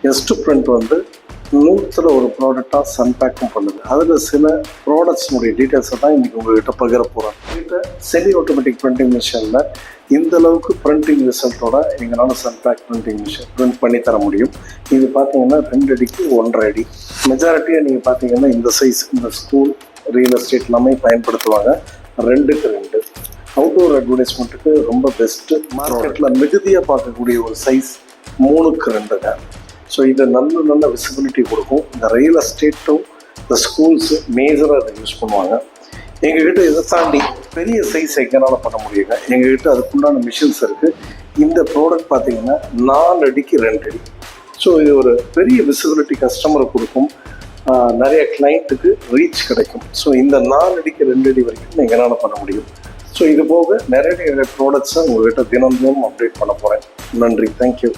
எஸ்ட் print வந்து 100ல் ஒரு ப்ராடக்டாக சன்பேக்கும் பண்ணுது. அதில் சில ப்ராடக்ட்ஸினுடைய டீட்டெயில்ஸை தான் இன்றைக்கி உங்கள்கிட்ட பகிர போகிறோம். கிட்ட செமி ஆட்டோமேட்டிக் பிரிண்டிங் மிஷினில் இந்த அளவுக்கு பிரிண்டிங் ரிசல்ட்டோட எங்களால் சன்பேக் பிரிண்டிங் மிஷின் பிரிண்ட் பண்ணி தர முடியும். இது பார்த்தீங்கன்னா 2 அடிக்கு 1.5 அடி. மெஜாரிட்டியாக நீங்கள் பார்த்தீங்கன்னா இந்த சைஸ் இந்த ஸ்கூல் ரியல் எஸ்டேட் எல்லாமே பயன்படுத்துவாங்க. 2க்கு 2 அவுட்டோர் அட்வர்டைஸ்மெண்ட்டுக்கு ரொம்ப பெஸ்ட்டு. மார்க்கெட்டில் மிகுதியாக பார்க்கக்கூடிய ஒரு சைஸ் 3க்கு 2ங்க. ஸோ இது நல்ல விசிபிலிட்டி கொடுக்கும். இந்த ரியல் எஸ்டேட்டும் இந்த ஸ்கூல்ஸு மேஜராக அதை யூஸ் பண்ணுவாங்க. எங்ககிட்ட இதை தாண்டி பெரிய சைஸ் எங்களால் பண்ண முடியுங்க. எங்ககிட்ட அதுக்குண்டான மிஷின்ஸ் இருக்குது. இந்த ப்ராடக்ட் பார்த்தீங்கன்னா 4 அடிக்கு 2 அடி. ஸோ இது ஒரு பெரிய விசிபிலிட்டி கஸ்டமருக்கு கொடுக்கும். நிறைய கிளைண்ட்டுக்கு ரீச் கிடைக்கும். ஸோ இந்த 4 அடிக்கு 2 அடி வரைக்கும் எங்களால் பண்ண முடியும். ஸோ இது போக நிறைய ப்ராடக்ட்ஸை உங்கள்கிட்ட தினமும் அப்டேட் பண்ண போகிறேன். நன்றி, தேங்க்யூ.